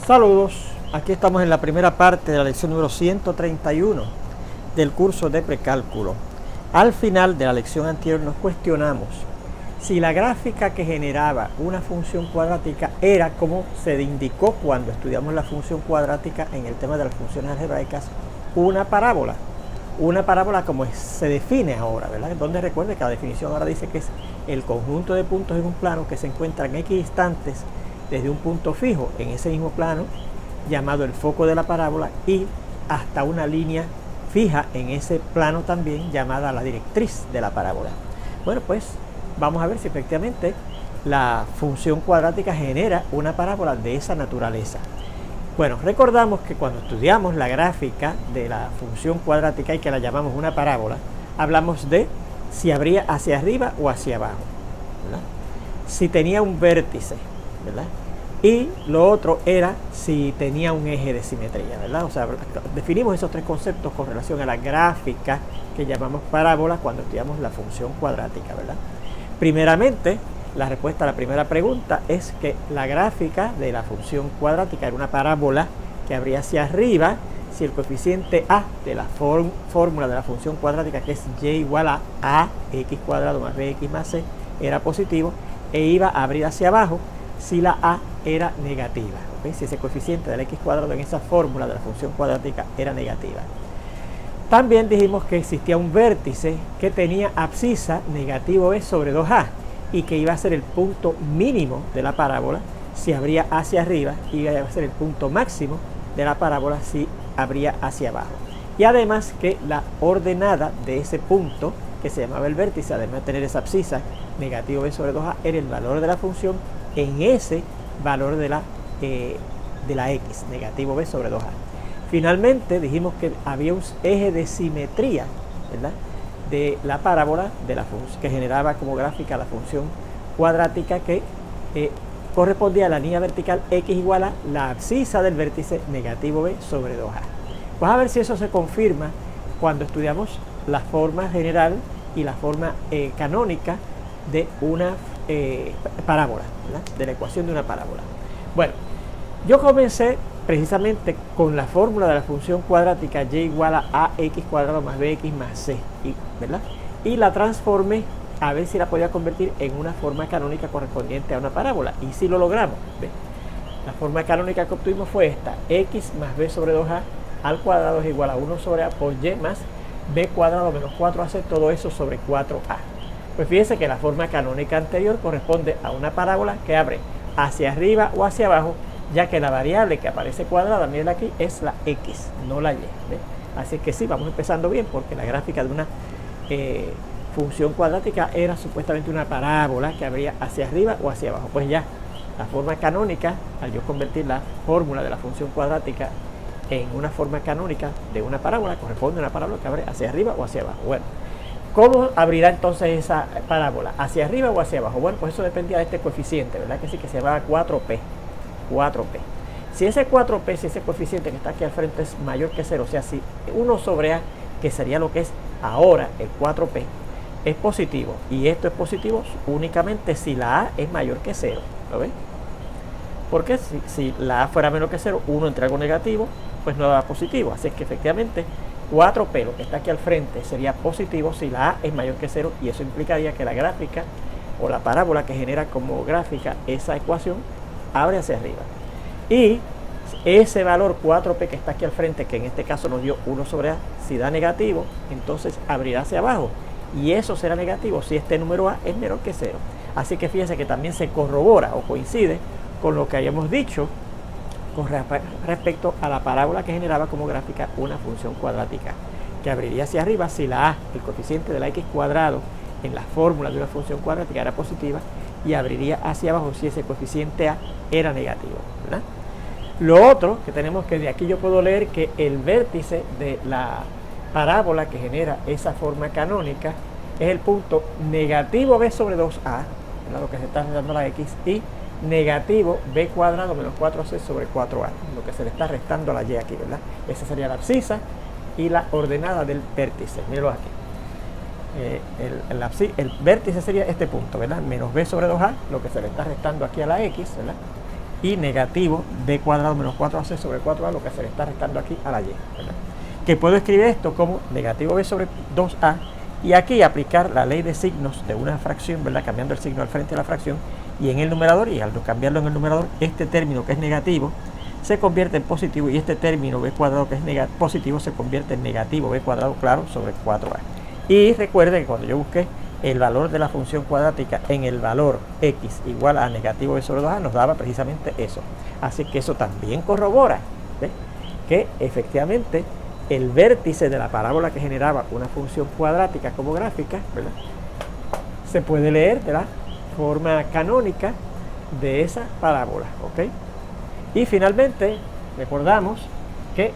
Saludos, aquí estamos en la primera parte de la lección número 131 del curso de precálculo. Al final de la lección anterior nos cuestionamos si la gráfica que generaba una función cuadrática era como se indicó cuando estudiamos la función cuadrática en el tema de las funciones algebraicas, una parábola. Una parábola como se define ahora, ¿verdad? Donde recuerde que la definición ahora dice que es el conjunto de puntos en un plano que se encuentran en X instantes desde un punto fijo en ese mismo plano, llamado el foco de la parábola, y hasta una línea fija en ese plano también, llamada la directriz de la parábola. Bueno, pues vamos a ver si efectivamente la función cuadrática genera una parábola de esa naturaleza. Bueno, recordamos que cuando estudiamos la gráfica de la función cuadrática y que la llamamos una parábola, hablamos de si abría hacia arriba o hacia abajo, ¿verdad? Si tenía un vértice, ¿verdad? Y lo otro era si tenía un eje de simetría, ¿verdad? O sea, definimos esos tres conceptos con relación a la gráfica que llamamos parábola cuando estudiamos la función cuadrática, ¿verdad? Primeramente, la respuesta a la primera pregunta es que la gráfica de la función cuadrática era una parábola que abría hacia arriba si el coeficiente a de la fórmula de la función cuadrática, que es y igual a ax cuadrado más bx más c, era positivo, e iba a abrir hacia abajo si la a era negativa, ¿okay? Si ese coeficiente del x cuadrado en esa fórmula de la función cuadrática era negativa. También dijimos que existía un vértice que tenía abscisa negativo b sobre 2a y que iba a ser el punto mínimo de la parábola si abría hacia arriba, y iba a ser el punto máximo de la parábola si abría hacia abajo. Y además que la ordenada de ese punto, que se llamaba el vértice, además de tener esa abscisa negativo b sobre 2a, era el valor de la función en ese valor de la x, negativo b sobre 2a. Finalmente dijimos que había un eje de simetría, ¿verdad?, de la parábola de la función que generaba como gráfica la función cuadrática, que correspondía a la línea vertical x igual a la abscisa del vértice negativo b sobre 2a. Pues a ver si eso se confirma cuando estudiamos la forma general y la forma canónica de una parábola, ¿verdad?, de la ecuación de una parábola. Bueno, yo comencé precisamente con la fórmula de la función cuadrática y igual a ax cuadrado más bx más c, ¿verdad? Y la transformé a ver si la podía convertir en una forma canónica correspondiente a una parábola, y sí lo logramos, ¿ves? La forma canónica que obtuvimos fue esta: x más b sobre 2a al cuadrado es igual a 1 sobre a por y más b cuadrado menos 4ac, todo eso sobre 4a. Pues fíjense que la forma canónica anterior corresponde a una parábola que abre hacia arriba o hacia abajo, ya que la variable que aparece cuadrada, miren aquí, es la x, no la y, ¿ves? Así que sí, vamos empezando bien, porque la gráfica de una función cuadrática era supuestamente una parábola que abría hacia arriba o hacia abajo. Pues ya, la forma canónica, al yo convertir la fórmula de la función cuadrática en una forma canónica de una parábola, corresponde a una parábola que abre hacia arriba o hacia abajo. Bueno, ¿cómo abrirá entonces esa parábola? ¿Hacia arriba o hacia abajo? Bueno, pues eso dependía de este coeficiente, ¿verdad? Que sí, que se llamaba 4p. 4p. Si ese 4p, si ese coeficiente que está aquí al frente es mayor que 0, o sea, si 1 sobre a, que sería lo que es ahora el 4p, es positivo, y esto es positivo únicamente si la a es mayor que 0, ¿lo ven? Porque si la a fuera menor que 0, 1 entre algo negativo, pues no da positivo. Así es que efectivamente 4p, lo que está aquí al frente, sería positivo si la a es mayor que 0, y eso implicaría que la gráfica o la parábola que genera como gráfica esa ecuación abre hacia arriba. Y ese valor 4p que está aquí al frente, que en este caso nos dio 1 sobre a, si da negativo, entonces abrirá hacia abajo, y eso será negativo si este número a es menor que 0. Así que fíjense que también se corrobora o coincide con lo que habíamos dicho con respecto a la parábola que generaba como gráfica una función cuadrática, que abriría hacia arriba si la a, el coeficiente de la x cuadrado en la fórmula de una función cuadrática, era positiva, y abriría hacia abajo si ese coeficiente a era negativo, ¿verdad? Lo otro que tenemos, que de aquí yo puedo leer que el vértice de la parábola que genera esa forma canónica es el punto negativo b sobre 2a, ¿verdad?, lo que se está dando la x, y negativo b cuadrado menos 4c sobre 4a, lo que se le está restando a la y aquí, ¿verdad? Esa sería la abscisa y la ordenada del vértice. Mírenlo aquí. El vértice sería este punto, ¿verdad? Menos b sobre 2a, lo que se le está restando aquí a la x, ¿verdad? y negativo b cuadrado menos 4ac sobre 4a, lo que se le está restando aquí a la y, ¿verdad? Que puedo escribir esto como negativo b sobre 2a y aquí aplicar la ley de signos de una fracción, ¿verdad? Cambiando el signo al frente de la fracción y en el numerador, y al cambiarlo en el numerador, este término que es negativo se convierte en positivo y este término b cuadrado que es positivo se convierte en negativo b cuadrado, claro, sobre 4a. Y recuerden que cuando yo busqué el valor de la función cuadrática en el valor x igual a negativo b sobre 2a nos daba precisamente eso. Así que eso también corrobora, ¿ves?, que efectivamente el vértice de la parábola que generaba una función cuadrática como gráfica, ¿verdad?, se puede leer de la forma canónica de esa parábola, ¿ok? Y finalmente recordamos que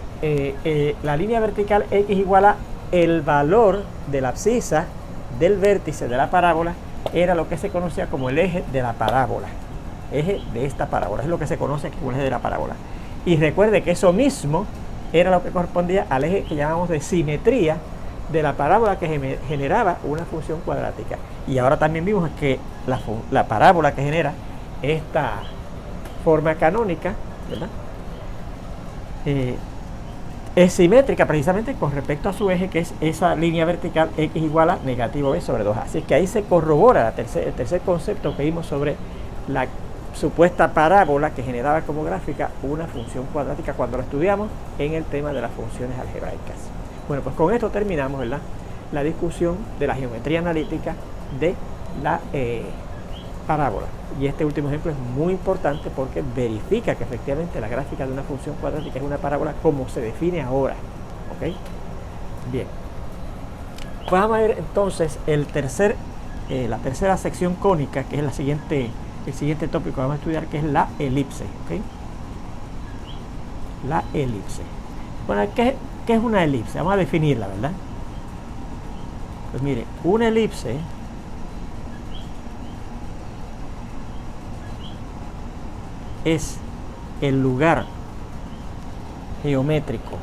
la línea vertical x igual a el valor de la abscisa del vértice de la parábola era lo que se conocía como el eje de la parábola, eje de esta parábola, es lo que se conoce como el eje de la parábola. Y recuerde que eso mismo era lo que correspondía al eje que llamamos de simetría de la parábola que generaba una función cuadrática. Y ahora también vimos que la parábola que genera esta forma canónica, ¿verdad?, es simétrica precisamente con respecto a su eje, que es esa línea vertical x igual a negativo b sobre 2a. Así que ahí se corrobora el tercer concepto que vimos sobre la supuesta parábola que generaba como gráfica una función cuadrática cuando lo estudiamos en el tema de las funciones algebraicas. Bueno, pues con esto terminamos, ¿verdad?, la discusión de la geometría analítica de la parábola. Y este último ejemplo es muy importante porque verifica que efectivamente la gráfica de una función cuadrática es una parábola como se define ahora, ¿ok? Bien. Pues vamos a ver entonces la tercera sección cónica, que es el siguiente tópico que vamos a estudiar, que es la elipse, ¿ok? La elipse. Bueno, ¿qué es una elipse? Vamos a definirla, ¿verdad? Pues mire, una elipse es el lugar geométrico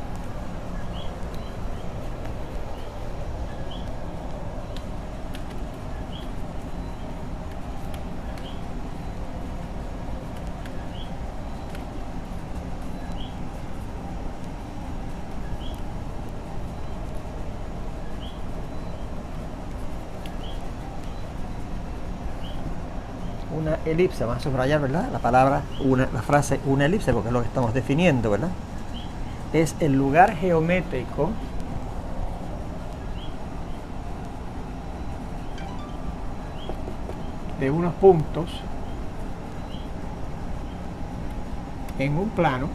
una elipse, vamos a subrayar, ¿verdad?, la frase una elipse, porque es lo que estamos definiendo, ¿verdad? Es el lugar geométrico de unos puntos en un plano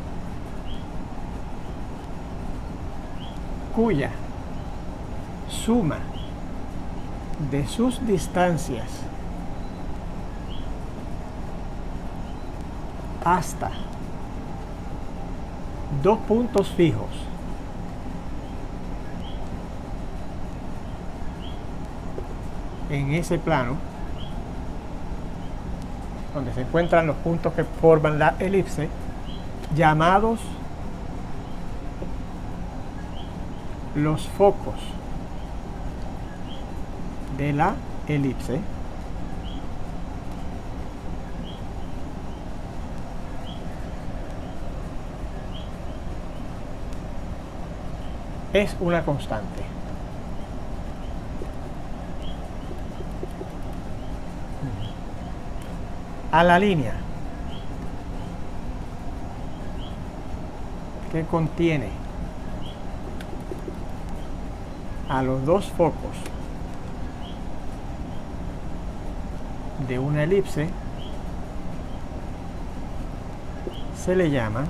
cuya suma de sus distancias hasta dos puntos fijos en ese plano, donde se encuentran los puntos que forman la elipse, llamados los focos de la elipse, es una constante. A la línea que contiene a los dos focos de una elipse se le llama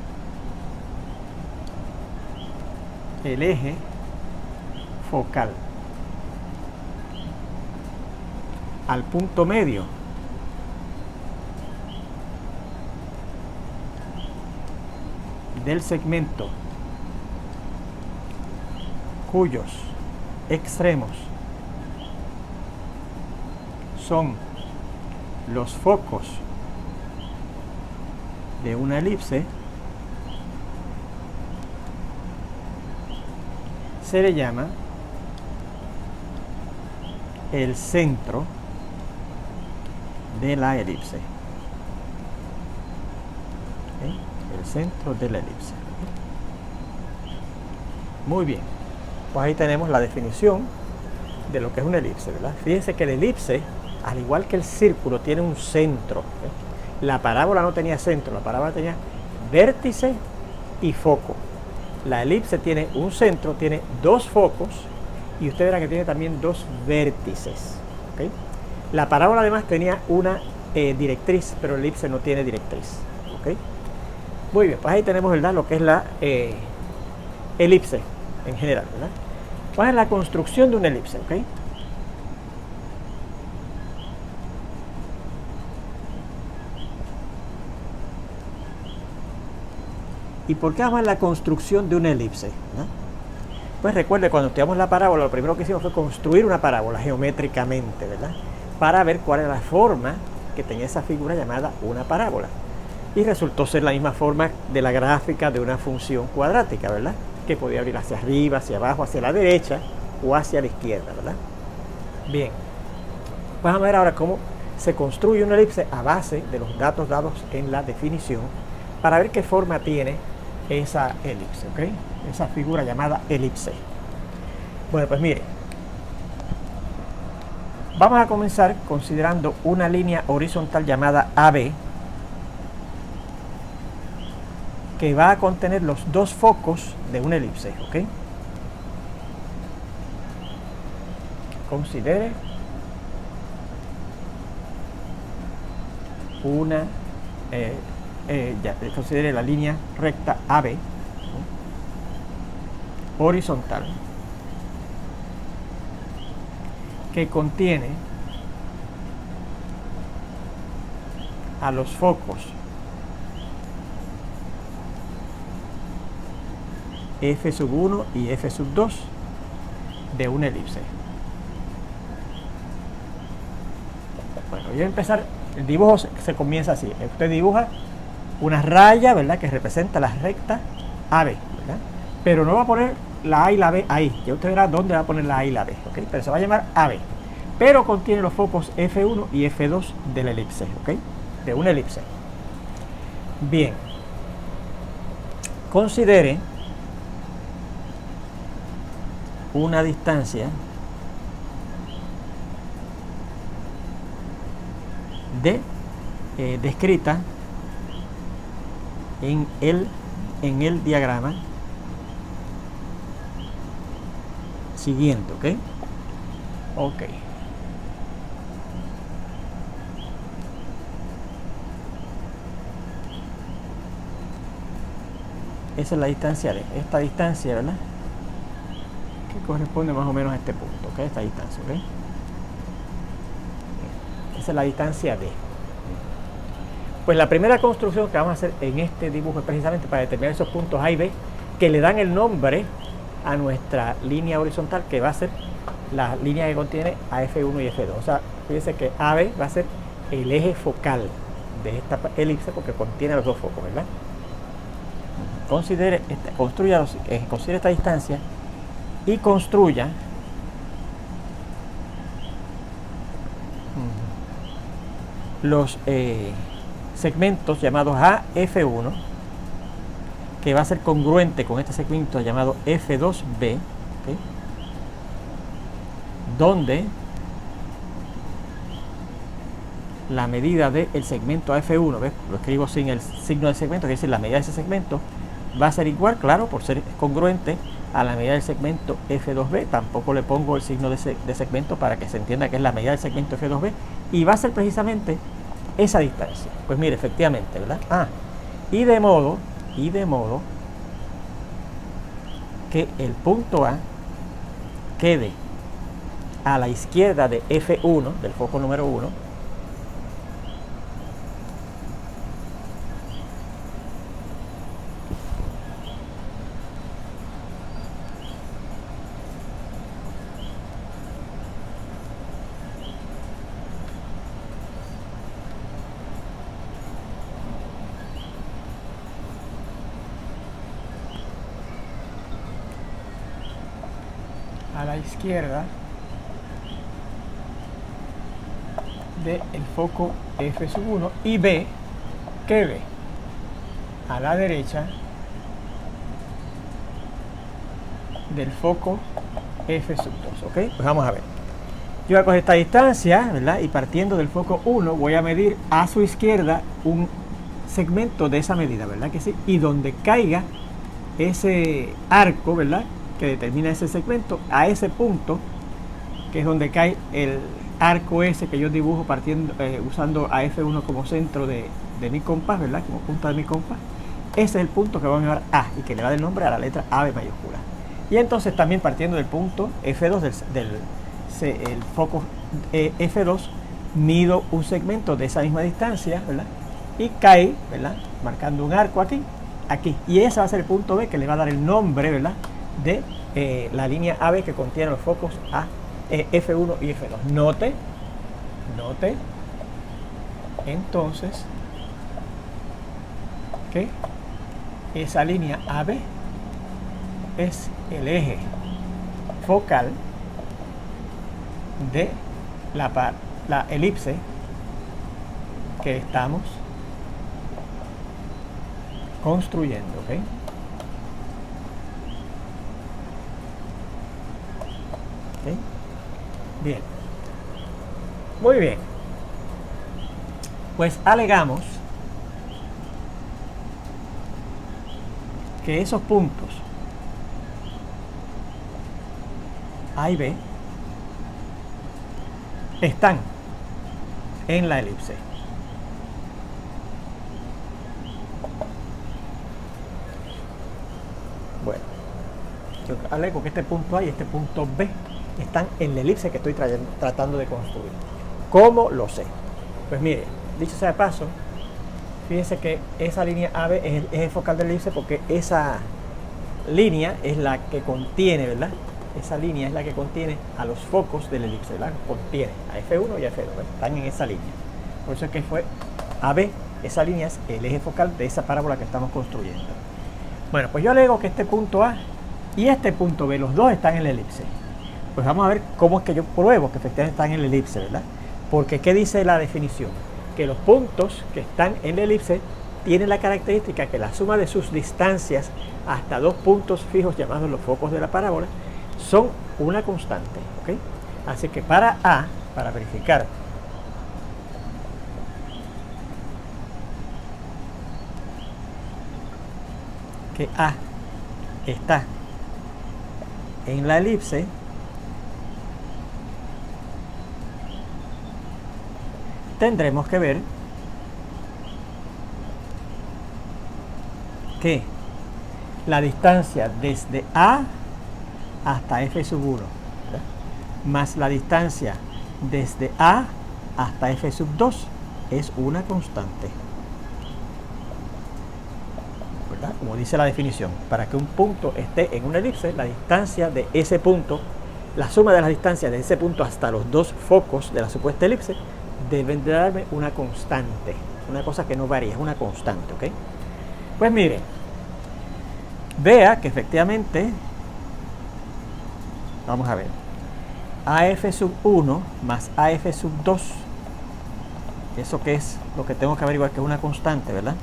el eje focal. Al punto medio del segmento cuyos extremos son los focos de una elipse, se le llama el centro de la elipse. el centro de la elipse. Muy bien, pues ahí tenemos la definición de lo que es una elipse, ¿verdad? Fíjense que la elipse, al igual que el círculo, tiene un centro. La parábola no tenía centro, la parábola tenía vértice y foco. La elipse tiene un centro, tiene dos focos y usted verá que tiene también dos vértices. ¿Okay? La parábola además tenía una directriz, pero la elipse no tiene directriz. ¿Okay? Muy bien, pues ahí tenemos, ¿verdad?, lo que es la elipse en general, ¿verdad? ¿Cuál es la construcción de una elipse? ¿Okay? ¿Y por qué vamos a la construcción de una elipse? ¿No? Pues recuerde, cuando estudiamos la parábola, lo primero que hicimos fue construir una parábola geométricamente, ¿verdad? Para ver cuál era la forma que tenía esa figura llamada una parábola. Y resultó ser la misma forma de la gráfica de una función cuadrática, ¿verdad? Que podía abrir hacia arriba, hacia abajo, hacia la derecha o hacia la izquierda, ¿verdad? Bien, pues vamos a ver ahora cómo se construye una elipse a base de los datos dados en la definición para ver qué forma tiene esa elipse, ¿ok? Esa figura llamada elipse. Bueno, pues mire, vamos a comenzar considerando una línea horizontal llamada AB que va a contener los dos focos de una elipse, ¿ok? Considere una considere la línea recta AB horizontal que contiene a los focos F1 y F2 de una elipse. Bueno, voy a empezar. El dibujo se comienza así. Usted dibuja una raya, ¿verdad?, que representa la recta AB, ¿verdad? Pero no va a poner la A y la B ahí. Ya usted verá dónde va a poner la A y la B, ¿ok? Pero se va a llamar AB. Pero contiene los focos F1 y F2 de la elipse, ¿ok? De una elipse. Bien. Considere una distancia descrita en el diagrama siguiente, ¿ok? Ok. Esa es la distancia D. Esta distancia, ¿verdad?, que corresponde más o menos a este punto, ¿ok? Esta distancia, ¿ok? Esa es la distancia D. Pues la primera construcción que vamos a hacer en este dibujo es precisamente para determinar esos puntos A y B que le dan el nombre a nuestra línea horizontal, que va a ser la línea que contiene a F1 y F2. O sea, fíjense que AB va a ser el eje focal de esta elipse porque contiene los dos focos, ¿verdad? Considere esta distancia y construya los segmentos llamados AF1, que va a ser congruente con este segmento llamado F2B, ¿okay?, donde la medida del segmento AF1, ¿ves?, lo escribo sin el signo del segmento, que es decir, la medida de ese segmento va a ser igual, claro, por ser congruente a la medida del segmento F2B. Tampoco le pongo el signo de segmento para que se entienda que es la medida del segmento F2B, y va a ser precisamente esa distancia. Pues mire, efectivamente, ¿verdad? Y de modo que el punto A quede a la izquierda de F1, del foco número 1, a la izquierda del foco F1, y B, que B a la derecha del foco F sub 2, ¿ok? Pues vamos a ver. Yo voy a coger esta distancia, ¿verdad? Y partiendo del foco 1 voy a medir a su izquierda un segmento de esa medida, ¿verdad que sí? Y donde caiga ese arco, ¿verdad?, que determina ese segmento, a ese punto, que es donde cae el arco ese que yo dibujo partiendo, usando a F1 como centro de mi compás, ¿verdad?, como punta de mi compás. Ese es el punto que vamos a llamar A y que le va el nombre a la letra AB mayúscula. Y entonces también partiendo del punto F2 el foco F2, mido un segmento de esa misma distancia, ¿verdad?, y cae, ¿verdad?, marcando un arco aquí, y ese va a ser el punto B que le va a dar el nombre, ¿verdad?, de la línea AB que contiene los focos A, F1 y F2. Note entonces que esa línea AB es el eje focal de la elipse que estamos construyendo, ¿ok? ¿Okay? Bien, muy bien, pues alegamos que esos puntos A y B están en la elipse. Bueno, yo alego que este punto A y este punto B están en la elipse que estoy tratando de construir. ¿Cómo lo sé? Pues mire, dicho sea de paso, fíjense que esa línea AB es el eje focal de la elipse porque esa línea es la que contiene, ¿verdad? Esa línea es la que contiene a los focos de la elipse, ¿verdad? Contiene a F1 y a F2, ¿verdad? Están en esa línea. Por eso es que fue AB, esa línea es el eje focal de esa parábola que estamos construyendo. Bueno, pues yo alego que este punto A y este punto B, los dos están en la elipse. Pues vamos a ver cómo es que yo pruebo que efectivamente están en la elipse, ¿verdad? Porque ¿qué dice la definición? Que los puntos que están en la elipse tienen la característica que la suma de sus distancias hasta dos puntos fijos llamados los focos de la parábola son una constante, ¿ok? Así que para A, para verificar que A está en la elipse, tendremos que ver que la distancia desde A hasta F sub 1, ¿verdad?, más la distancia desde A hasta F sub 2 es una constante, ¿verdad? Como dice la definición, para que un punto esté en una elipse, la distancia de ese punto, la suma de las distancias de ese punto hasta los dos focos de la supuesta elipse deben de darme una constante, una cosa que no varía, es una constante, ¿ok? Pues mire, vea que efectivamente, vamos a ver, AF sub 1 más AF sub 2, eso que es lo que tengo que averiguar, que es una constante, ¿verdad?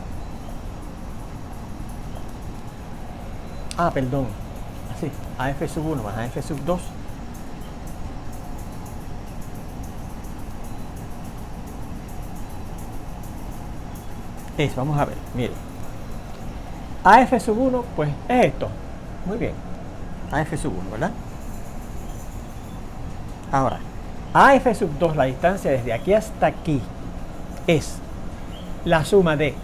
Ah, perdón, así, AF sub 1 más AF sub 2 es, vamos a ver, mire, AF sub 1 pues es esto, muy bien, AF sub 1, ¿verdad? Ahora, AF sub 2, la distancia desde aquí hasta aquí, es la suma de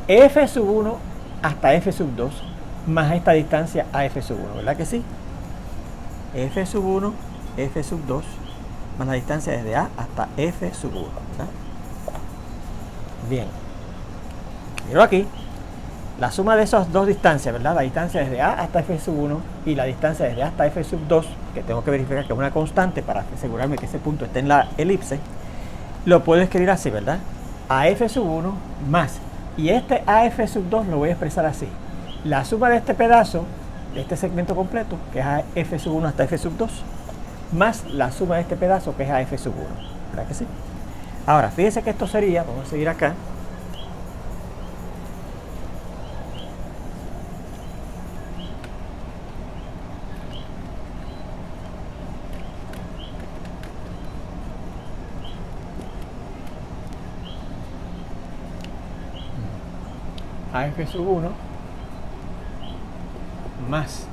F sub 1 hasta F sub 2 más esta distancia AF sub 1, ¿verdad que sí? F sub 1, F sub 2 más la distancia desde A hasta F sub 1, ¿verdad? Bien, miro aquí, la suma de esas dos distancias, ¿verdad? La distancia desde A hasta F sub 1 y la distancia desde A hasta F sub 2, que tengo que verificar que es una constante para asegurarme que ese punto esté en la elipse, lo puedo escribir así, ¿verdad? AF sub 1 más, y este AF sub 2 lo voy a expresar así, la suma de este pedazo, de este segmento completo, que es AF sub 1 hasta F sub 2, más la suma de este pedazo, que es AF sub 1, ¿verdad que sí? Ahora, fíjense que esto sería, vamos a seguir acá, AF sub 1 más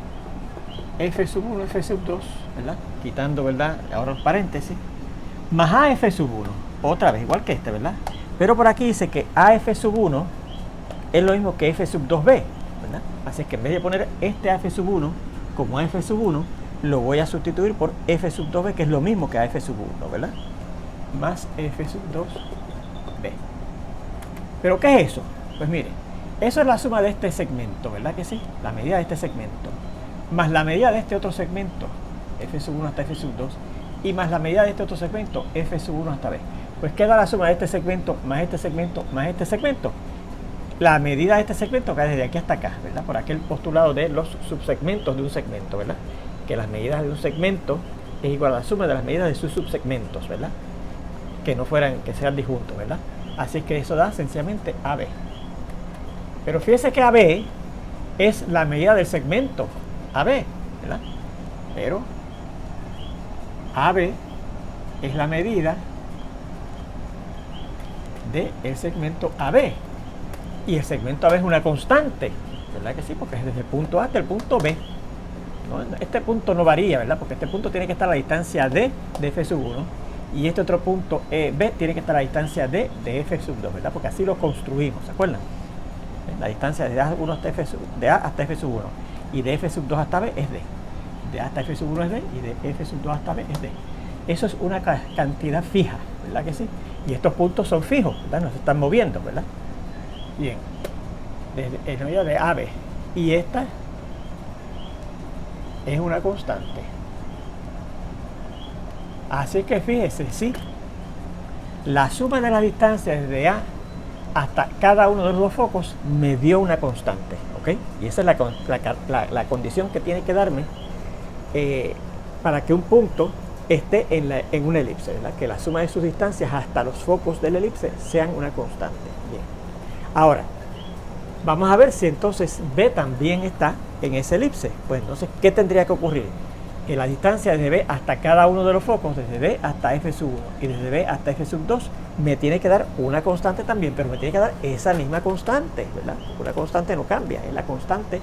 F sub 1, F sub 2, ¿verdad? Quitando, ¿verdad? Ahora el paréntesis, más AF sub 1, otra vez, igual que este, ¿verdad? Pero por aquí dice que AF sub 1 es lo mismo que F sub 2B, ¿verdad? Así que en vez de poner este AF sub 1 como AF sub 1, lo voy a sustituir por F sub 2B, que es lo mismo que AF sub 1, ¿verdad? Más F sub 2B. ¿Pero qué es eso? Pues mire, eso es la suma de este segmento, ¿verdad que sí? La medida de este segmento, más la medida de este otro segmento, F sub 1 hasta F sub 2, y más la medida de este otro segmento, F sub 1 hasta B. Pues queda la suma de este segmento, más este segmento, más este segmento. La medida de este segmento cae desde aquí hasta acá, ¿verdad? Por aquel postulado de los subsegmentos de un segmento, ¿verdad? Que las medidas de un segmento es igual a la suma de las medidas de sus subsegmentos, ¿verdad? Que no fueran, que sean disjuntos, ¿verdad? Así que eso da sencillamente AB. Pero fíjese que AB es la medida del segmento AB, ¿verdad? Pero AB es la medida del segmento AB. Y el segmento AB es una constante, ¿verdad que sí? Porque es desde el punto A hasta el punto B. ¿No? Este punto no varía, ¿verdad? Porque este punto tiene que estar a la distancia D de F sub 1. Y este otro punto B tiene que estar a la distancia D de F sub 2, ¿verdad? Porque así lo construimos, ¿se acuerdan? La distancia de A1 hasta F sub, de A hasta F sub 1 y de F sub 2 hasta B es D. De A hasta F sub 1 es D y de F sub 2 hasta B es D. Eso es una cantidad fija, ¿verdad que sí? Y estos puntos son fijos, ¿verdad? No se están moviendo, ¿verdad? Bien, desde el medio de AB. Y esta es una constante. Así que fíjese, sí, la suma de las distancias desde A hasta cada uno de los dos focos me dio una constante, ¿ok? Y esa es la condición que tiene que darme para que un punto esté en una elipse, ¿verdad? Que la suma de sus distancias hasta los focos de la elipse sean una constante. Bien. Ahora, vamos a ver si entonces B también está en esa elipse. Pues entonces, ¿qué tendría que ocurrir? Que la distancia desde B hasta cada uno de los focos, desde B hasta F sub 1 y desde B hasta F sub 2, me tiene que dar una constante también, pero me tiene que dar esa misma constante, ¿verdad? Una constante no cambia, es la constante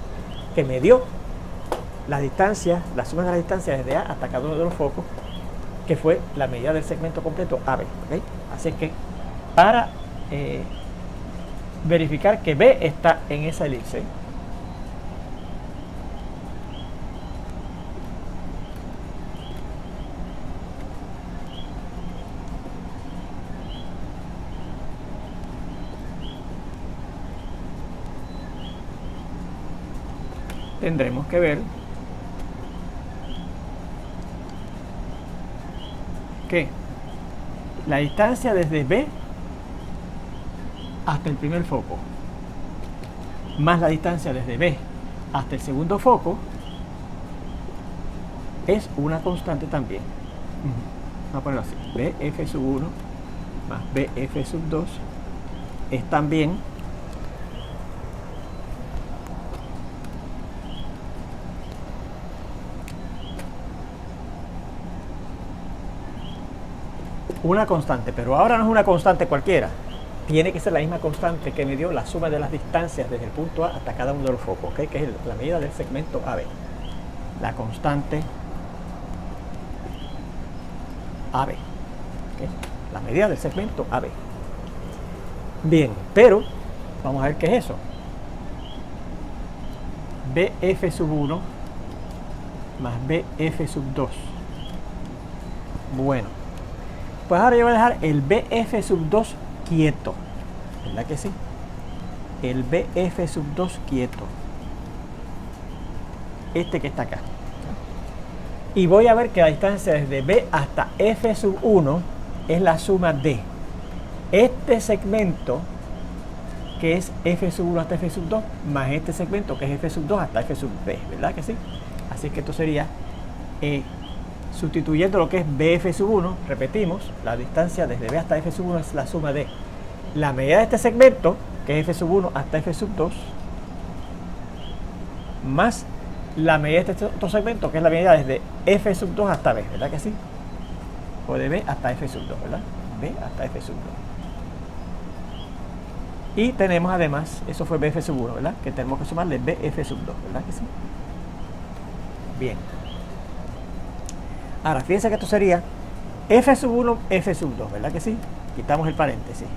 que me dio la distancia, la suma de la distancia desde A hasta cada uno de los focos, que fue la medida del segmento completo AB, ¿okay? Así que para verificar que B está en esa elipse, tendremos que ver que la distancia desde B hasta el primer foco más la distancia desde B hasta el segundo foco es una constante también. Vamos a ponerlo así: BF sub 1 más BF sub 2 es también una constante, pero ahora no es una constante cualquiera, tiene que ser la misma constante que me dio la suma de las distancias desde el punto A hasta cada uno de los focos, ¿okay? Que es la medida del segmento AB, la constante AB, ¿okay? La medida del segmento AB. Bien, pero vamos a ver qué es eso. BF sub 1 más BF sub 2. Bueno, pues ahora yo voy a dejar el BF sub 2 quieto, ¿verdad que sí? El BF sub 2 quieto, este que está acá, y voy a ver que la distancia desde B hasta F sub 1 es la suma de este segmento, que es F sub 1 hasta F sub 2, más este segmento, que es F sub 2 hasta F sub B, ¿verdad que sí? Así que esto sería sustituyendo lo que es BF sub 1, repetimos, la distancia desde B hasta F sub 1 es la suma de la medida de este segmento, que es F sub 1 hasta F sub 2, más la medida de este otro segmento, que es la medida desde F sub 2 hasta B, ¿verdad que sí? O de B hasta F sub 2, ¿verdad? B hasta F sub 2. Y tenemos además, eso fue BF sub 1, ¿verdad? Que tenemos que sumarle BF sub 2, ¿verdad que sí? Bien. Ahora, fíjense que esto sería F sub 1, F sub 2, ¿verdad que sí? Quitamos el paréntesis.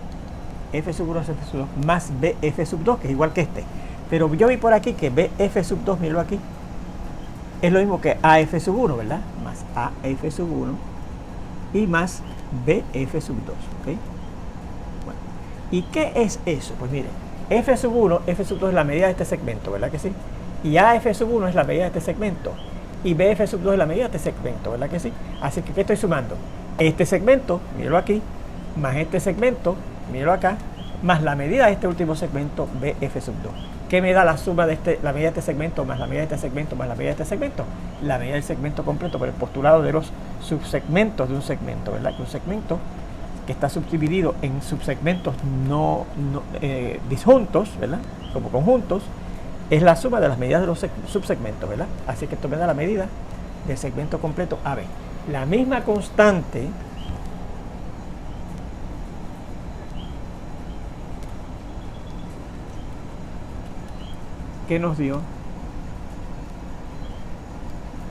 F sub 1, F sub 2, más BF sub 2, que es igual que este. Pero yo vi por aquí que BF sub 2, míralo aquí, es lo mismo que AF sub 1, ¿verdad? Más AF sub 1 y más BF sub 2, ¿ok? Bueno, ¿y qué es eso? Pues miren, F sub 1, F sub 2 es la medida de este segmento, ¿verdad que sí? Y AF sub 1 es la medida de este segmento. Y BF sub 2 es la medida de este segmento, ¿verdad que sí? Así que, ¿qué estoy sumando? Este segmento, míralo aquí, más este segmento, míralo acá, más la medida de este último segmento, BF sub 2. ¿Qué me da la suma de la medida de este segmento más la medida de este segmento más la medida de este segmento? La medida del segmento completo por el postulado de los subsegmentos de un segmento, ¿verdad? Que un segmento que está subdividido en subsegmentos disjuntos, ¿verdad? Como conjuntos, es la suma de las medidas de los subsegmentos, ¿verdad? Así que esto me da la medida del segmento completo AB. La misma constante que nos dio,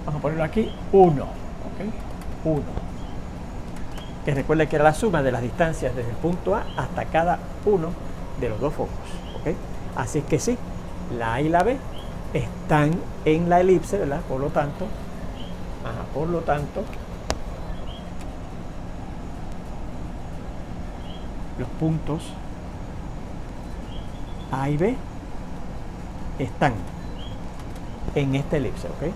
vamos a ponerlo aquí, 1, ¿ok? 1. Que recuerden que era la suma de las distancias desde el punto A hasta cada uno de los dos focos, ¿ok? Así es que sí, la A y la B están en la elipse, ¿verdad? Por lo tanto, los puntos A y B están en esta elipse, ¿ok?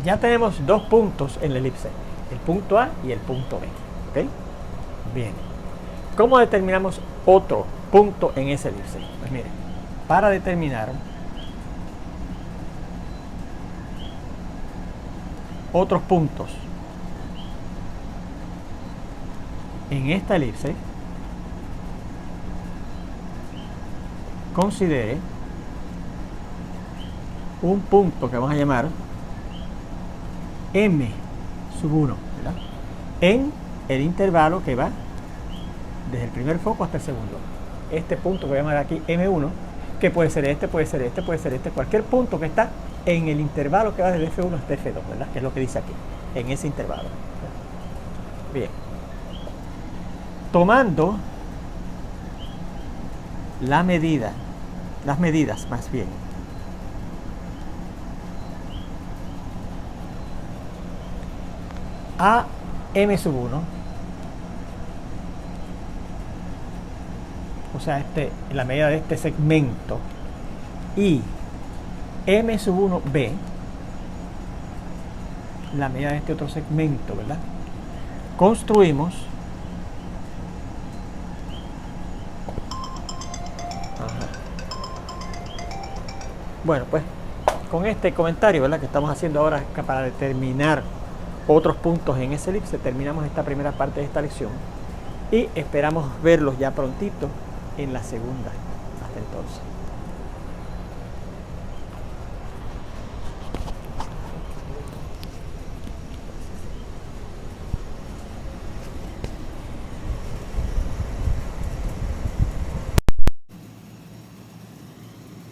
Ya tenemos dos puntos en la elipse, el punto A y el punto B, ¿ok? Bien. ¿Cómo determinamos otro punto en esa elipse? Pues miren, para determinar otros puntos en esta elipse, considere un punto que vamos a llamar M sub 1, ¿verdad? En el intervalo que va desde el primer foco hasta el segundo. Este punto que voy a llamar aquí M1, que puede ser este, puede ser este, puede ser este, cualquier punto que está en el intervalo que va desde F1 hasta F2, ¿verdad? Que es lo que dice aquí, en ese intervalo. Bien. Tomando las medidas más bien, a M sub 1, o sea, la medida de este segmento, y M sub 1B, la medida de este otro segmento, ¿verdad? Construimos bueno, pues con este comentario, ¿verdad?, que estamos haciendo ahora para determinar otros puntos en esa elipse, terminamos esta primera parte de esta lección y esperamos verlos ya prontito en la segunda. Hasta entonces.